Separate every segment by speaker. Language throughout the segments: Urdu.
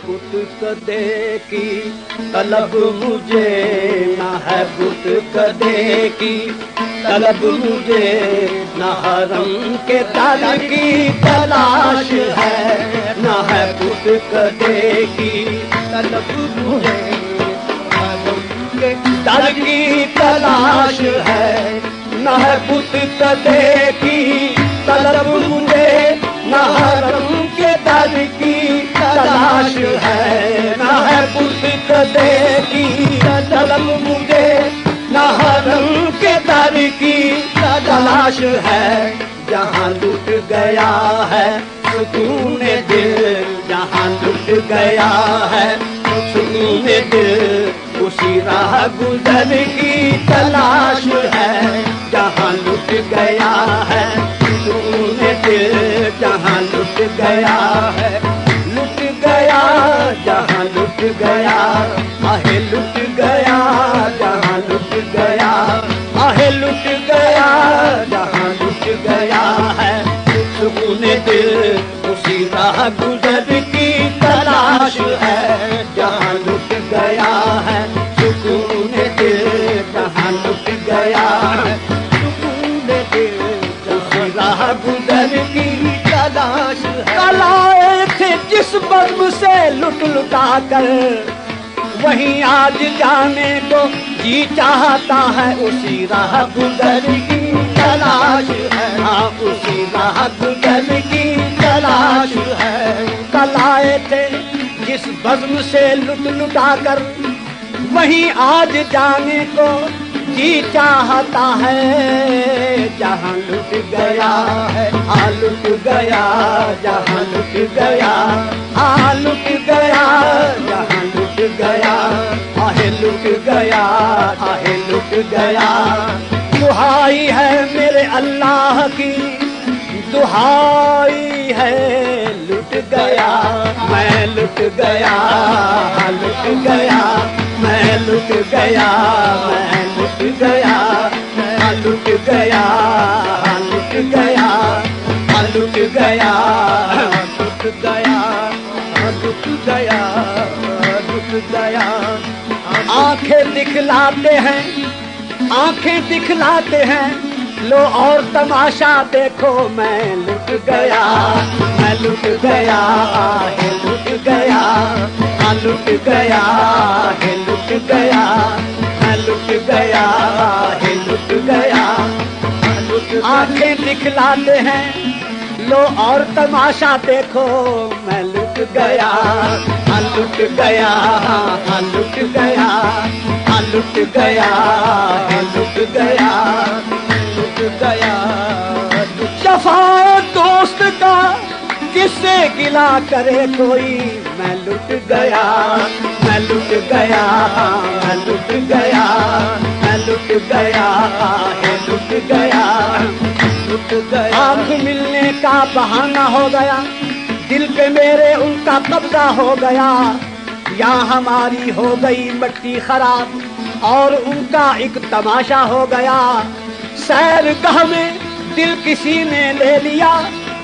Speaker 1: بت کدے کی طلب مجھے، نہ ہے بت کدے کی طلب مجھے، نہ حرم کے در کی تلاش ہے، نہ ہے بت کدے کی طلب مجھے، حرم کے در کی تلاش ہے، نہ ہے بت کدے کی طلب مجھے، نہ حرم کے در کی تلاش ہے، نہ ہے بت کدے کی طلب مجھے، نہ حرم کے در کی تلاش ہے، جہاں لٹ گیا ہے سکون دل، جہاں لٹ گیا ہے سکون دل، اسی راہ گزر کی تلاش ہے، جہاں لٹ گیا ہے سکون دل، جہاں لٹ گیا ہے، لٹ گیا جہاں لٹ گیا، آہ لٹ گیا جہاں لٹ گیا، آہ لٹ گیا جہاں لٹ گیا ہے سکون دل، اسی راہ گزر کی تلاش ہے، جہاں لٹ گیا ہے سکون دل، جہاں لٹ گیا ہے سکون دل، اسی راہ گزر کی تلاش ہے۔ کل آئے تھے جس بزم سے لٹ لٹا کر، وہیں آج جانے کو جی چاہتا ہے، اسی راہ گزر کی تلاش ہے، ہاں اسی راہ گزر کی تلاش ہے۔ کل آئے تھے جس بزم سے لٹ لٹا کر، وہیں آج جانے کو جی چاہتا ہے، جہاں لٹ گیا ہے ہاں لٹ گیا، جہاں لٹ گیا ہاں لٹ گیا، جہاں لٹ گیا آہ لٹ گیا، آہ لٹ گیا، دہائی ہے میرے اللہ کی، دہائی ہے لٹ گیا، میں لٹ گیا لٹ گیا، میں لٹ گیا میں لٹ گیا، میں لٹ گیا لٹ گیا، لٹ گیا لٹ گیا لٹ گیا لٹ گیا، آنکھیں دکھلاتے ہیں آنکھیں دکھلاتے ہیں، لو اور تماشا دیکھو، میں لٹ گیا میں لٹ گیا ہے لٹ گیا، لٹ گیا ہے لٹ گیا، میں لٹ گیا ہے لٹ گیا، آنکھیں دکھلاتے ہیں لو اور تماشا دیکھو، میں لٹ گیا لٹ گیا لٹ گیا، لٹ گیا ہے لٹ گیا لٹ گیا، جفا دوست کا کس سے گلا کرے کوئی، میں لٹ گیا میں لٹ گیا میں لٹ گیا میں لٹ گیا ہے لٹ گیا لٹ گیا، آنکھ ملنے کا بہانہ ہو گیا، دل پہ میرے ان کا قبضہ ہو گیا، یہاں ہماری ہو گئی مٹی خراب اور ان کا ایک تماشا ہو گیا، سیر گاہ میں دل کسی نے لے لیا،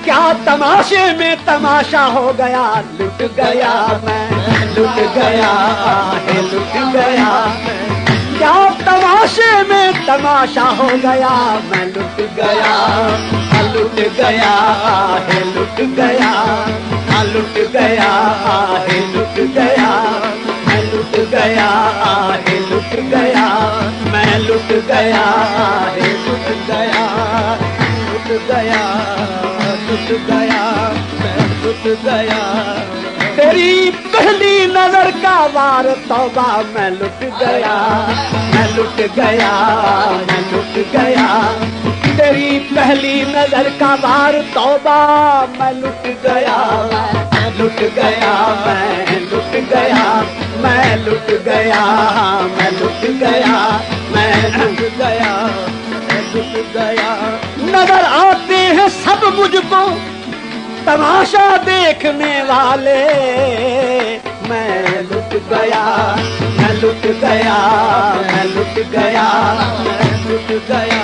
Speaker 1: کیا تماشے میں تماشا ہو گیا، لٹ گیا میں لٹ گیا ہے لٹ گیا، کیا تماشے میں تماشا ہو گیا، میں لٹ گیا لٹ گیا ہے لٹ گیا، لٹ گیا ہے لٹ گیا، میں لٹ گیا ہے لٹ گیا، میں لٹ گیا ہے لٹ گیا لٹ گیا لٹ گیا میں لٹ گیا، تیری پہلی نظر کا وار توبہ، میں لٹ گیا میں لٹ گیا میں لٹ گیا، تیری پہلی نظر کا وار توبہ، میں لٹ گیا میں لٹ گیا میں لٹ گیا میں لٹ گیا میں لٹ گیا میں لٹ گیا میں لٹ گیا، نظر آتے ہیں سب مجھ کو تماشا دیکھنے والے، میں لٹ گیا میں لٹ گیا میں لٹ گیا میں لٹ گیا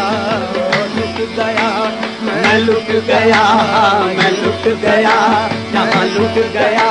Speaker 1: لٹ گیا، میں لٹ گیا میں لٹ گیا، جہاں لٹ گیا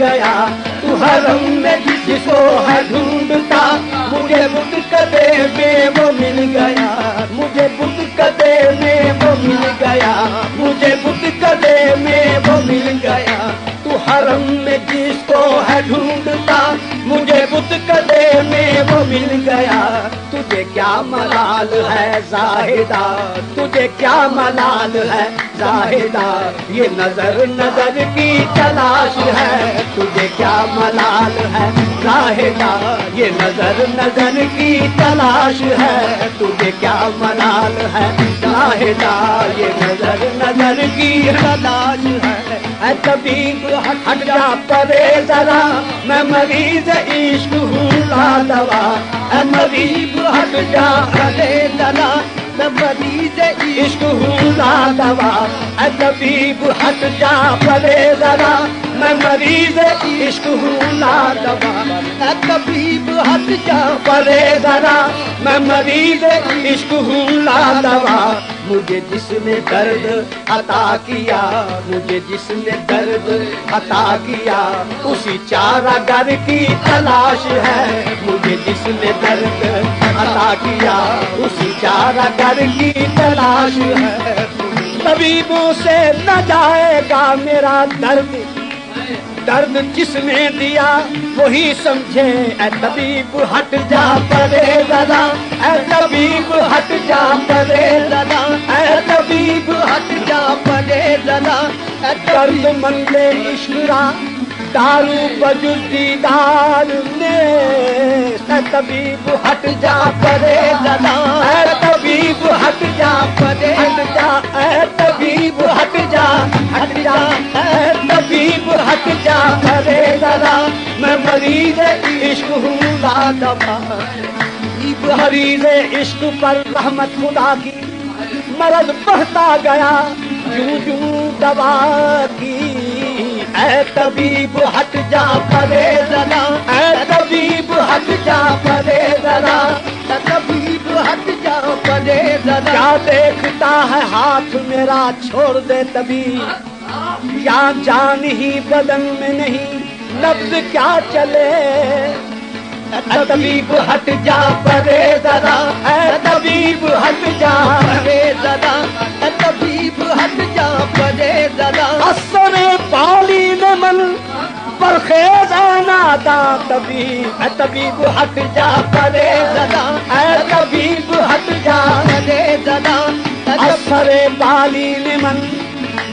Speaker 1: گیا تو حرم میں جس کو ہے ڈھونڈتا مجھے بت کدے میں وہ مل گیا مجھے بت کدے میں وہ مل گیا مجھے بت کدے میں وہ مل گیا تو حرم میں جس کو ہے ڈھونڈتا مجھے بت کدے میں وہ مل گیا تجھے کیا ملال ہے زاہدہ تجھے کیا ملال ہے زاہدہ یہ نظر نظر کی تلاش ہے تجھے کیا ملال ہے زاہدہ یہ نظر نظر کی تلاش ہے تجھے کیا ملال ہے زاہدہ یہ نظر نظر کی تلاش ہے اے طبیب ہٹ جا پرے ذرا میں مریض عشق ہوں لا دوا اے مریض ہٹ جا پرے ذرا میں مریض عشق ہوں لا دوا اے طبیب ہٹ جا پرے ذرا میں مریض عشق ہوں لا دوا اے طبیب ہٹ جا پرے ذرا میں مریض عشق ہوں لا دوا مجھے جس نے درد عطا کیا مجھے جس نے درد عطا کیا اسی چارہ گر کی تلاش ہے مجھے جس نے درد عطا کیا اسی چارہ گر کی تلاش ہے طبیبوں سے نہ جائے گا میرا درد درد جس نے دیا وہی سمجھے اے طبیب ہٹ جا پرے ذرا اے طبیب ہٹ جا پرے ذرا اے طبیب ہٹ جا پرے ذرا اے درد مند عشقرا دارو بجز دیدار نے اے طبیب ہٹ جا پرے ذرا اے طبیب ہٹ جا پرے جا اے طبیب ہٹ جا اے طبیب ہٹ جا پرے ذرا میں مریض عشق ہوں لا دوا مریض عشق پر رحمت خدا کی مرض بڑھتا گیا جوں جوں دوا کی اے طبیب ہٹ جا پرے ذرا اے طبیب ہٹ جا پرے ذرا اے طبیب ہٹ جا پرے ذرا کیا دیکھتا ہے ہاتھ میرا چھوڑ دے طبیب یا جان ہی بدن میں نہیں لفظ کیا چلے اے طبیب ہٹ جا پرے ذرا اے طبیب ہٹ جا پرے ذرا اے طبیب ہٹ جا پرے ذرا اثر بالین من پرخیز اے ناداں طبیب اے طبیب ہٹ جا پرے ذرا اے طبیب ہٹ جا پرے ذرا اثر بالین من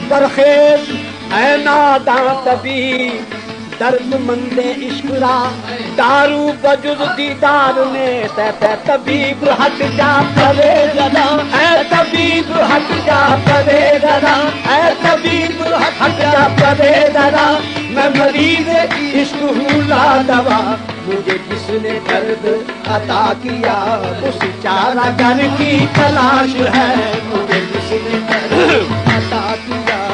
Speaker 1: پرخیز اے ناداں طبیب درد مند عشقرا دارو بجز دیدار نے طبیب ہٹ جا پرے ذرا اے طبیب ہٹ جا پرے ذرا اے طبیب ہٹ جا پرے ذرا میں مریض عشق ہوں لا دوا مجھے جس نے درد عطا کیا اس چارہ گر کی تلاش ہے مجھے جس نے درد عطا کیا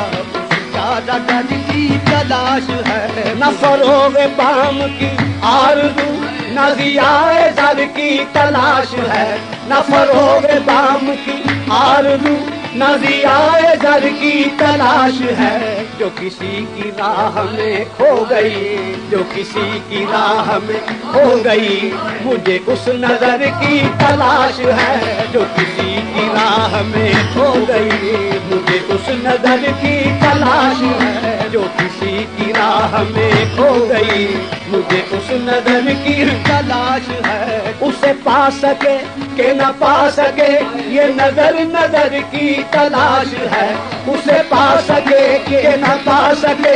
Speaker 1: چارہ گر کی تلاش ہے نہ فروغ بام کی آرزو نہ ضیاء زر کی تلاش ہے نہ فروغ بام کی آرزو نہ ضیاء زر کی تلاش ہے جو کسی کی راہ میں کھو گئی جو کسی کی راہ میں کھو گئی مجھے اس نظر کی تلاش ہے جو کسی کی راہ میں کھو گئی مجھے اس نظر کی تلاش ہے جو کسی کی راہ میں کھو گئی مجھے اس نظر کی تلاش ہے اسے پا سکے کہ نہ پا سکے یہ نظر نظر کی تلاش ہے اسے پا سکے کہ نہ پا سکے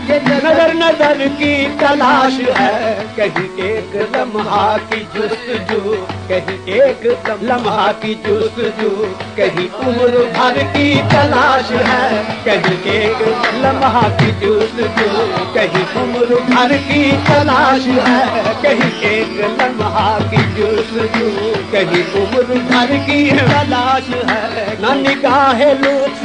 Speaker 1: یہ نظر نظر کی تلاش ہے کہیں ایک لمحہ کی جستجو کہیں ایک لمحہ کی جستجو کہیں عمر بھر کی تلاش ہے کہیں ایک لمحہ کی جستجو کہیں عمر بھر کی تلاش ہے کہیں ایک لمحہ کی جستجو کہیں عمر بھر کی تلاش ہے نہ نگاہ لطف